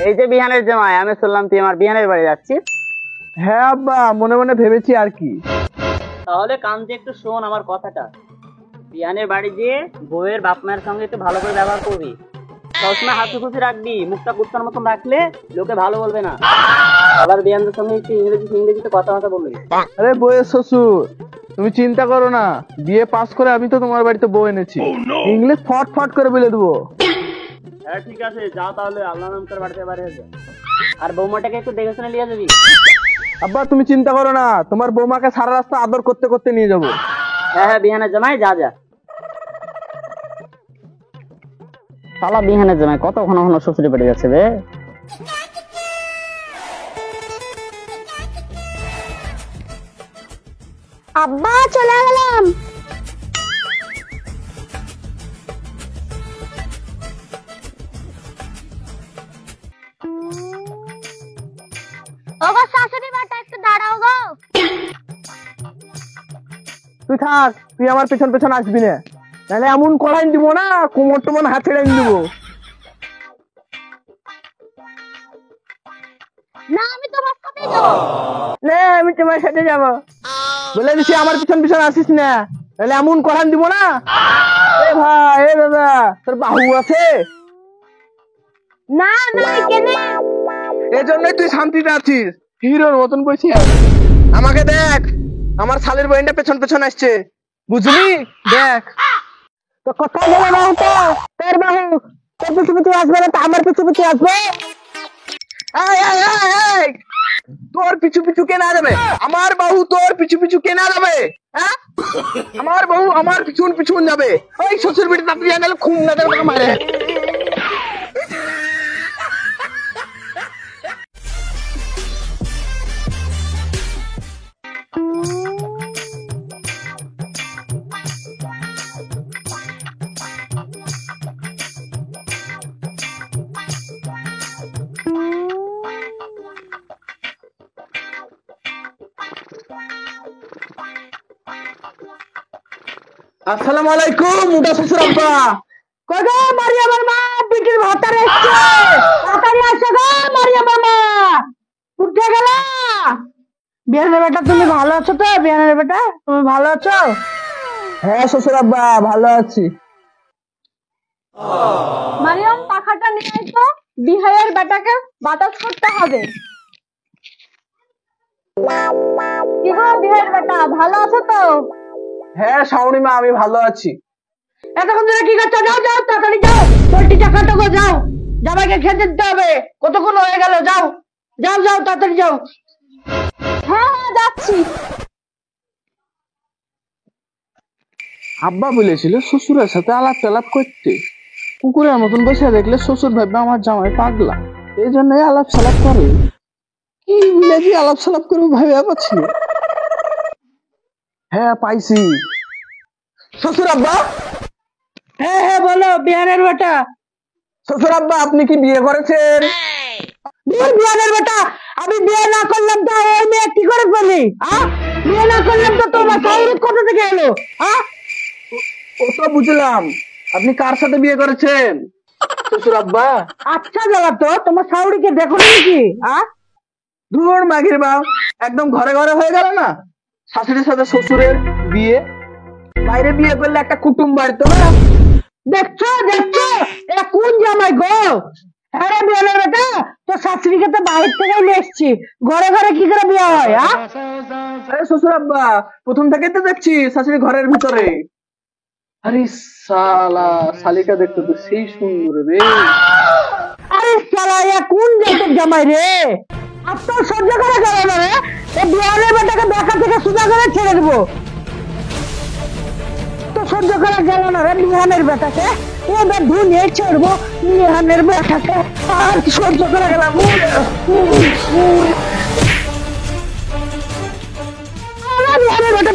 এই যে বিহানের জামাই, আমি শুনলাম তুই আমার বিহানের বাড়ি যাচ্ছিস। হ্যাঁ আব্বা, মনে মনে ভেবেছি আর কি। তাহলে কান দিয়ে একটু শোন আমার কথাটা। বিহানের বাড়ি দিয়ে বউয়ের বাপ মায়ের সঙ্গে একটু ভালো করে ব্যবহার করবি, সবসময় হাসি খুশি রাখবি, মুখটা কুত্তার মতন রাখলে লোকে ভালো বলবে না। আবার বিহানদের সঙ্গে একটু ইংরেজিতে কথাবার্তা বলবি। আরে বউয়ের শ্বশুর, তুমি চিন্তা করো না, বিয়ে পাস করে আমি তো তোমার বাড়িতে বউ এনেছি, ইংলিশ ফট ফট করে বলে দেবো। হ্যাঁ ঠিক আছে, যাও তাহলে, আল্লাহ নাম করে বাড়িতে বাড়ি হয়ে যায়। আর বৌমাটাকে একটু দেখে শুনে নিয়ে যাবি। আব্বা তুমি চিন্তা করো না, তোমার বৌমাকে সারা রাস্তা আদর করতে করতে নিয়ে যাবো। হ্যাঁ হ্যাঁ, বিহানের জামাই যা যা। শালা বিহানের জামাই কত ঘন ঘন শ্বশুরে বাড়ি যাচ্ছে বে। আব্বা চলে গেলাম। ওগো শাশুড়ি বেটা, একটু দাঁড়াও গো। তুই থাক, তুই আমার পেছন পেছন আসবি না, নাহলে এমন কড়াই দিব না, কোমর টোমর হাত ছেড়ে দিব। না আমি তোমার সাথেই যাবো। না আমি তোমার সাথে যাবো বলে দিছি, আমার পিছন পিছন আসিস না, নাহলে এমন কড়াই দিব না। এ ভাই, এ দাদা, তোর বাহু আছে? না না কেনে? এই জন্যই তুই শান্তিতে আছিস, হিরোর মতন বসে। আমাকে দেখ, আমার শালের বইনটা পেছন পেছন আসছে, বুঝলি? দেখ তো কথা বলে না, তো তোর বাহু তোর পিছু পিছু আসবে না, তো আমার পিছু পিছু আসবে। তোর পিছু পিছু কে না যাবে? আমার বাহু তোর পিছু পিছু কে না যাবে? হ্যাঁ, আমার বাহু আমার পিছন পিছন যাবে। ওই শ্বশুর বেটি তাড়াতাড়ি আনালে খুন না দেবে মারে। আসসালামু আলাইকুম মুদা শ্বশুর আব্বা। কই গো মারিয়ামের মা, পিটির ভাতার এসছে, তাড়াতাড়ি আসো গো মারিয়ামের মা। উঠে গেল? বিহানের বেটা তুমি ভালো আছো তো? বিহানের বেটা তুমি ভালো আছো? হ্যাঁ শ্বশুর আব্বা, ভালো আছি। মারিয়াম পাখাটা নিয়ে আয় তো, বিহারের বেটাকে বাতাস করতে হবে। কি গো বিহারের বেটা, ভালো আছো তো? হ্যাঁ শাওনি মা, আমি ভালো আছি। এতক্ষণ ধরে কি করছো? যাও যাও তাড়াতাড়ি যাও, পোল্ট্রিটা কাটো গো, যাও, জামাইকে খেতে দিতে হবে, কতক্ষণ হয়ে গেল, যাও যাও যাও তাড়াতাড়ি যাও। হ্যাঁ হ্যাঁ যাচ্ছি। আব্বা বলেছিল শ্বশুরের সাথে আলাপ টালাপ করতে, কুকুরের মতন বসে দেখলে শ্বশুর ভাববে আমার জামাই পাগলা, এই জন্য আলাপ সালাপ করে। কি বুঝেছি আলাপ সালাপ করে ভাবে পাচ্ছি। হ্যাঁ পাইছি। শ্বশুর আব্বা? হ্যাঁ হ্যাঁ বলো বিহারের বেটা। শ্বশুর আব্বা আপনি কি বিয়ে করেছেন? বিহারের বেটা, আমি বিয়ে না করলাম তো ওই মেয়ে কি করে বলি? বিয়ে না করলাম তো তোমার শাশুড়ি কোথা থেকে এলো? ও তো বুঝলাম, আপনি কার সাথে বিয়ে করেছেন শ্বশুর আব্বা? আচ্ছা জ্বালা তো, তোমার শাশুড়িকে দেখো নাকি? ধুর মাগির বাপ, একদম ঘরে ঘরে হয়ে গেল না, শাশুড়ির সাথে শ্বশুরের বিয়ে। বাইরে বিয়ে করলে একটা কুটুম বাড়তো না। দেখছো দেখছো, এটা কোন জামাই গো? হ্যাঁ রে বিহারের বেটা, তো শাশুড়িকে তো বাইরে থেকে নিয়ে এসছি, ঘরে ঘরে কি করে বিয়ে হয়? শ্বশুর আব্বা প্রথম থেকে তো দেখছি শাশুড়ি ঘরের ভিতরে। আরে শালা, শালিকা দেখতে তো সেই সুন্দর রে। আরে শালা, এ কোন জাতের জামাই রে? আপনার সহ্য করা যাবে না রে, এই বিহারের বেটাকে দেখা থেকে সোজা করে ছেড়ে দেবো। তো সহ্য করা গেল না রে বিহানের বেটাকে, এবার ধুনিয়ে ছাড়বো বিহানের বেটাকে, আর সহ্য করা গেল না। বিহানের বেটা